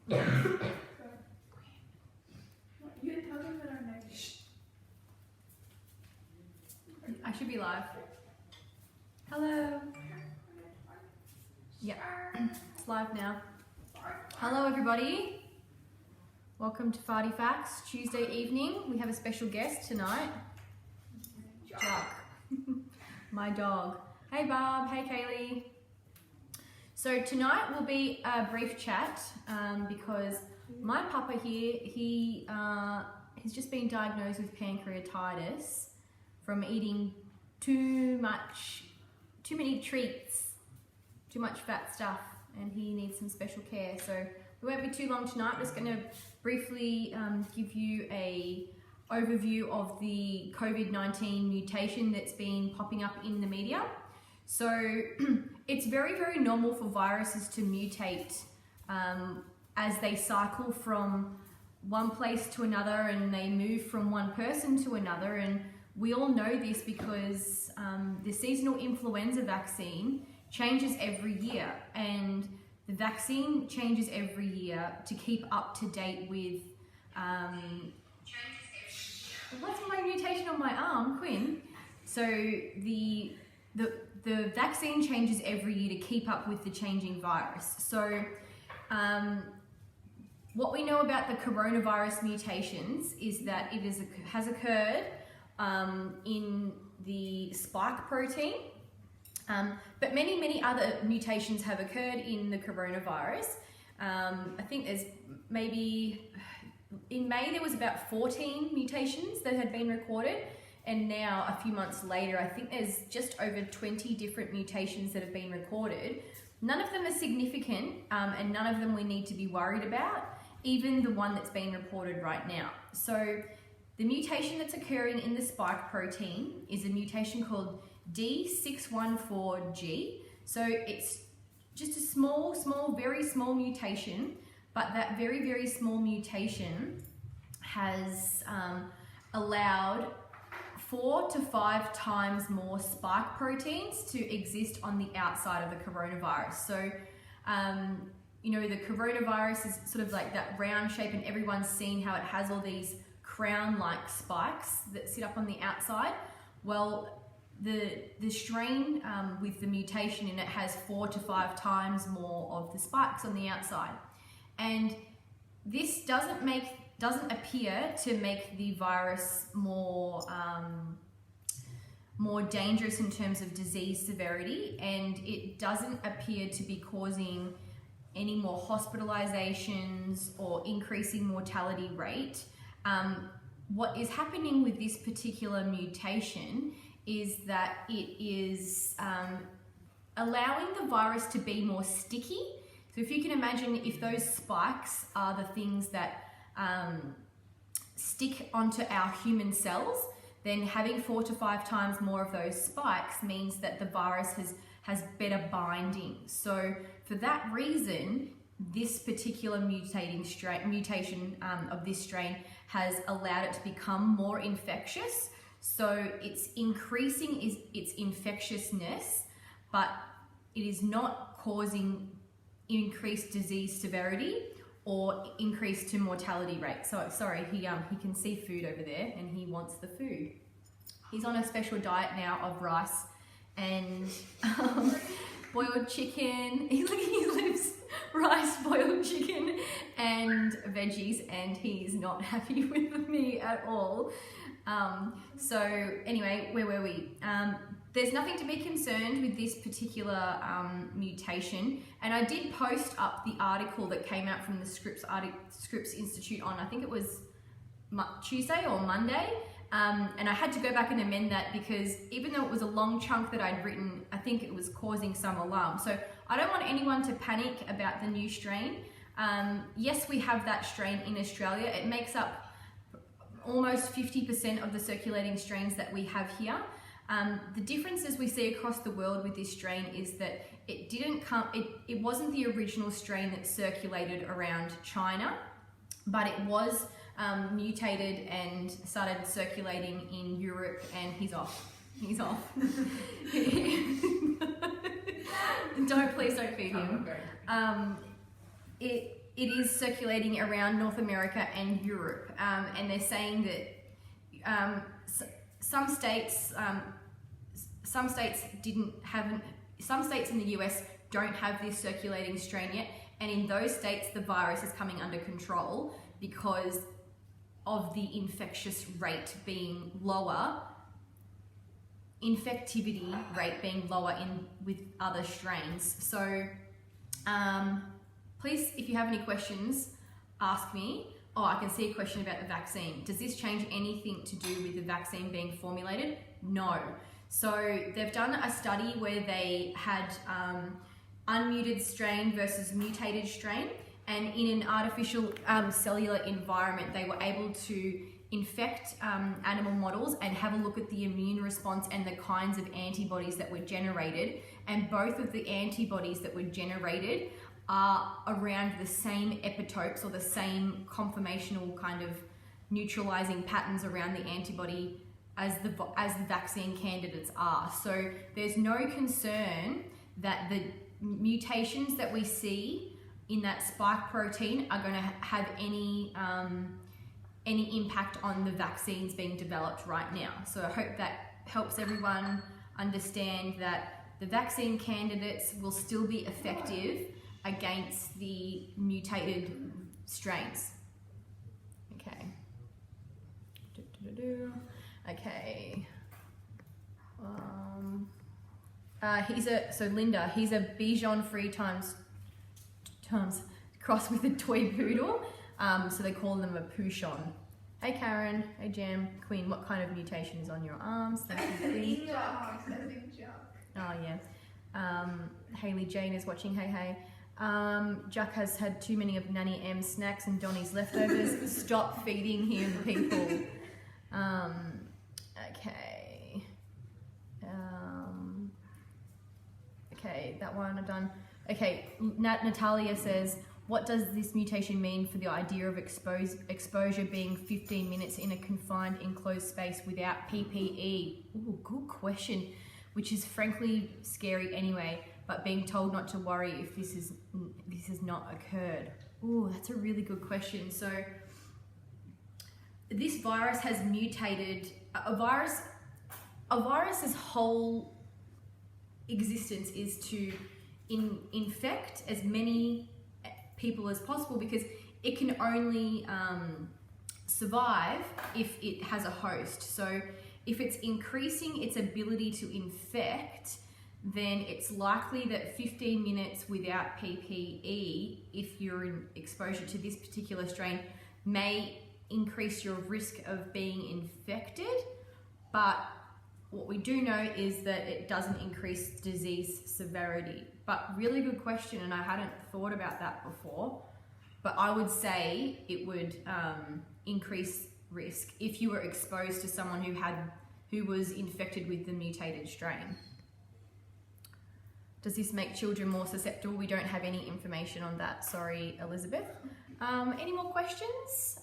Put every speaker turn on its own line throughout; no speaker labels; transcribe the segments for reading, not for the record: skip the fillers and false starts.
You tell them that I'm next.
I should be live. Hello. Yep, it's live now. Hello everybody. Welcome to Farty Facts, Tuesday evening. We have a special guest tonight. Jack. My dog. Hey Barb, hey Kaylee. So tonight will be a brief chat because my papa here, he has just been diagnosed with pancreatitis from eating too many treats, too much fat stuff, and he needs some special care. So we won't be too long tonight. I'm just going to briefly give you a overview of the COVID-19 mutation that's been popping up in the media. So it's very, very normal for viruses to mutate as they cycle from one place to another and they move from one person to another. And we all know this because the seasonal influenza vaccine changes every year, and the vaccine changes every year to keep up to date with what's my mutation on my arm, Quinn? So the vaccine changes every year to keep up with the changing virus. So what we know about the coronavirus mutations is that it has occurred in the spike protein, but many other mutations have occurred in the coronavirus. I think there's maybe, in May there was about 14 mutations that had been recorded, and now a few months later I think there's just over 20 different mutations that have been recorded. None of them are significant and none of them we need to be worried about, even the one that's been reported right now. So the mutation that's occurring in the spike protein is a mutation called D614G. So it's just a small, very small mutation, but that very small mutation has allowed 4 to 5 times more spike proteins to exist on the outside of the coronavirus. So, you know, the coronavirus is sort of like that round shape, and everyone's seen how it has all these crown-like spikes that sit up on the outside. Well, the strain with the mutation in it has 4 to 5 times more of the spikes on the outside. And this doesn't appear to make the virus more dangerous in terms of disease severity, and it doesn't appear to be causing any more hospitalizations or increasing mortality rate. What is happening with this particular mutation is that it is allowing the virus to be more sticky. So if you can imagine, if those spikes are the things that stick onto our human cells, then having 4 to 5 times more of those spikes means that the virus has better binding. So for that reason, this particular mutation of this strain has allowed it to become more infectious. So it's increasing its infectiousness, but it is not causing increased disease severity or increase to mortality rate. So sorry, he can see food over there and he wants the food. He's on a special diet now of rice and boiled chicken. He lives rice, boiled chicken and veggies, and he's not happy with me at all. So anyway, where were we? There's nothing to be concerned with this particular mutation, and I did post up the article that came out from the Scripps Institute on, I think it was Tuesday or Monday, and I had to go back and amend that because even though it was a long chunk that I'd written, I think it was causing some alarm. So I don't want anyone to panic about the new strain. Yes, we have that strain in Australia. It makes up almost 50% of the circulating strains that we have here. The differences we see across the world with this strain is that it wasn't the original strain that circulated around China, but it was mutated and started circulating in Europe, and he's off. Please don't feed him. it is circulating around North America and Europe, and they're saying that some states in the US don't have this circulating strain yet, and in those states the virus is coming under control because of the infectious rate being lower, infectivity rate being lower with other strains. So please, if you have any questions, ask me. Oh, I can see a question about the vaccine. Does this change anything to do with the vaccine being formulated? No. So they've done a study where they had unmuted strain versus mutated strain, and in an artificial cellular environment, they were able to infect animal models and have a look at the immune response and the kinds of antibodies that were generated. And both of the antibodies that were generated are around the same epitopes or the same conformational kind of neutralizing patterns around the antibody as the vaccine candidates are. So there's no concern that the mutations that we see in that spike protein are going to have any impact on the vaccines being developed right now. So I hope that helps everyone understand that the vaccine candidates will still be effective against the mutated strains. Okay. Okay. Linda, he's a Bichon-free times crossed with a toy poodle. So they call them a Pouchon. Hey Karen, hey Jam, Queen, what kind of mutation is on your arms? Thank you, Queen. Oh yeah. Haley Jane is watching, hey. Jack has had too many of Nanny M's snacks and Donnie's leftovers. Stop feeding him, people. Okay. Okay, that one I've done. Okay, Natalia says, what does this mutation mean for the idea of exposure being 15 minutes in a confined enclosed space without PPE? Ooh, good question, which is frankly scary anyway, but being told not to worry if this has not occurred. Ooh, that's a really good question. So this virus has mutated. A virus's whole existence is to infect as many people as possible, because it can only survive if it has a host. So if it's increasing its ability to infect, then it's likely that 15 minutes without PPE, if you're in exposure to this particular strain, may increase your risk of being infected. But what we do know is that it doesn't increase disease severity. But really good question, and I hadn't thought about that before. But I would say it would increase risk if you were exposed to someone who was infected with the mutated strain. Does this make children more susceptible? We don't have any information on that. Sorry, Elizabeth. Any more questions?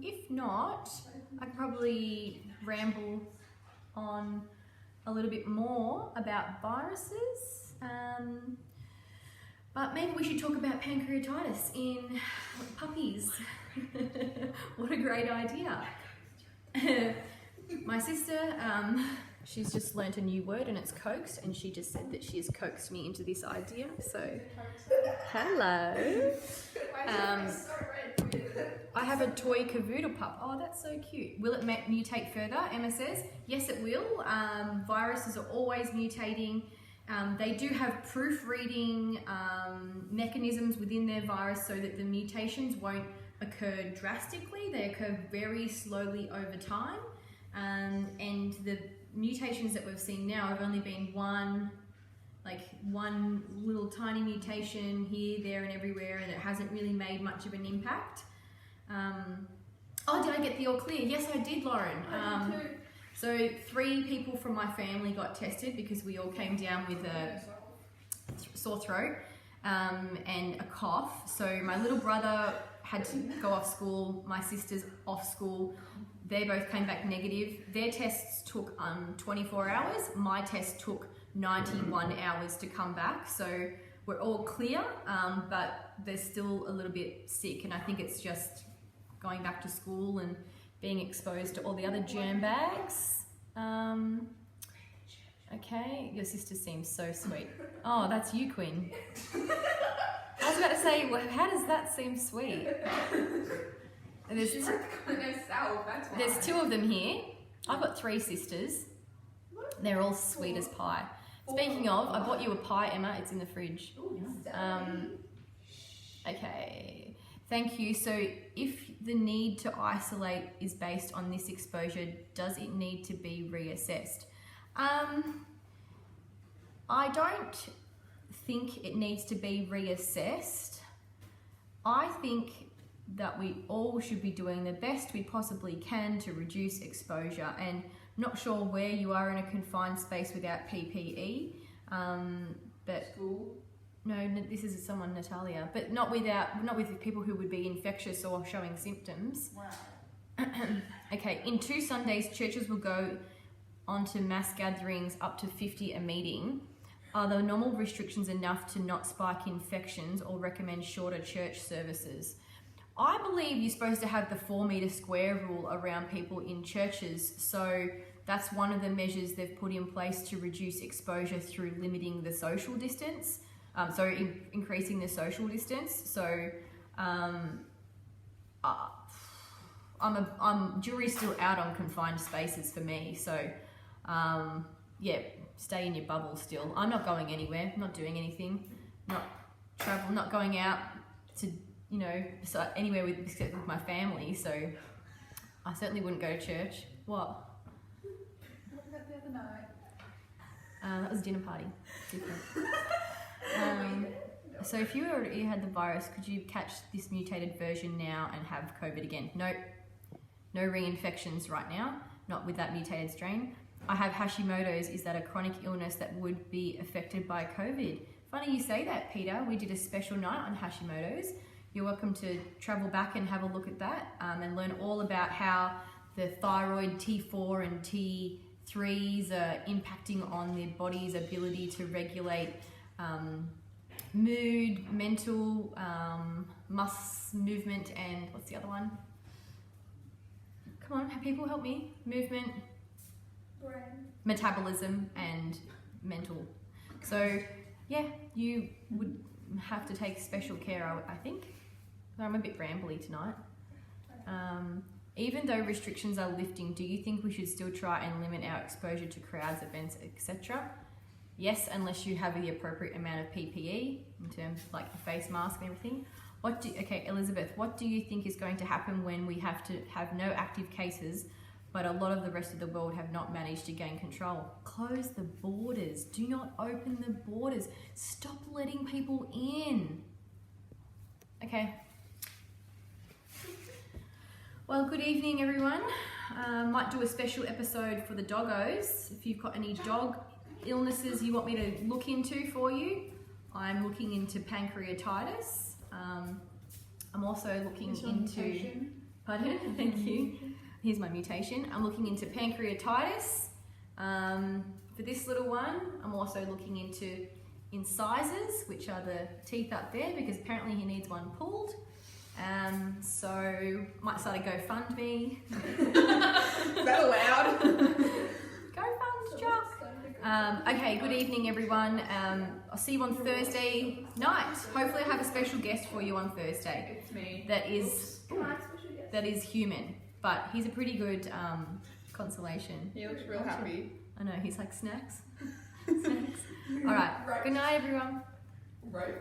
If not, I could probably ramble on a little bit more about viruses. But maybe we should talk about pancreatitis in puppies. What a great idea. My sister, she's just learnt a new word, and it's coaxed, and she just said that she has coaxed me into this idea. So, hello. I have a toy cavoodle pup. Oh, that's so cute. Will it mutate further? Emma says, yes, it will. Viruses are always mutating. They do have proofreading mechanisms within their virus so that the mutations won't occur drastically. They occur very slowly over time. And the mutations that we've seen now have only been one little tiny mutation here, there, and everywhere, and it hasn't really made much of an impact. Oh, did I get the all clear? Yes, I did, Lauren. So 3 people from my family got tested because we all came down with a sore throat and a cough. So my little brother had to go off school, my sister's off school. They both came back negative. Their tests took 24 hours. My test took 91 hours to come back. So we're all clear, but they're still a little bit sick, and I think it's just going back to school and being exposed to all the other germ bags. Okay, your sister seems so sweet. Oh, that's you, Quinn. I was about to say, well, how does that seem sweet? There's two of them here. I've got 3 sisters. They're all sweet as pie. Speaking of, I bought you a pie, Emma. It's in the fridge. Okay, thank you. So if the need to isolate is based on this exposure, does it need to be reassessed? I don't think it needs to be reassessed. I think that we all should be doing the best we possibly can to reduce exposure, and not sure where you are in a confined space without PPE, but
School.
no, this is someone, Natalia, but not with people who would be infectious or showing symptoms.
Wow.
Okay, in 2 Sundays, churches will go onto mass gatherings up to 50 a meeting. Are the normal restrictions enough to not spike infections or recommend shorter church services? I believe you're supposed to have the 4 metre square rule around people in churches, so that's one of the measures they've put in place to reduce exposure through limiting the social distance, increasing the social distance. So jury's still out on confined spaces for me, so yeah, stay in your bubble still. I'm not going anywhere, not doing anything, not travel, not going out to, you know, anywhere except with my family, so I certainly wouldn't go to church. What?
What was that the other night?
That was a dinner party. Different. So if you already had the virus, could you catch this mutated version now and have COVID again? No reinfections right now, not with that mutated strain. I have Hashimoto's. Is that a chronic illness that would be affected by COVID? Funny you say that, Peter. We did a special night on Hashimoto's. You're welcome to travel back and have a look at that, and learn all about how the thyroid T4 and T3s are impacting on the body's ability to regulate mood, mental, movement, and what's the other one? Come on, people help me. Movement,
Brain.
metabolism, and mental. So yeah, you would have to take special care, I think. I'm a bit rambly tonight. Even though restrictions are lifting, do you think we should still try and limit our exposure to crowds, events, etc.? Yes, unless you have the appropriate amount of PPE in terms of like the face mask and everything. Okay, Elizabeth, what do you think is going to happen when we have to have no active cases, but a lot of the rest of the world have not managed to gain control? Close the borders. Do not open the borders. Stop letting people in. Okay. Well, good evening, everyone. Might do a special episode for the doggos. If you've got any dog illnesses you want me to look into for you, I'm looking into pancreatitis. I'm also looking into...
Mutation?
Pardon? Thank you. Here's my mutation. I'm looking into pancreatitis. For this little one, I'm also looking into incisors, which are the teeth up there, because apparently he needs one pulled. So might start a GoFundMe.
Is that allowed?
GoFund, Chuck. Okay, good evening, everyone. I'll see you on Thursday night. Hopefully I have a special guest for you on Thursday.
It's me.
That is
Can I special guest?
that is human, but he's a pretty good consolation.
He looks real happy.
I know, he's like snacks. Snacks. All right. Good night, everyone.
Right.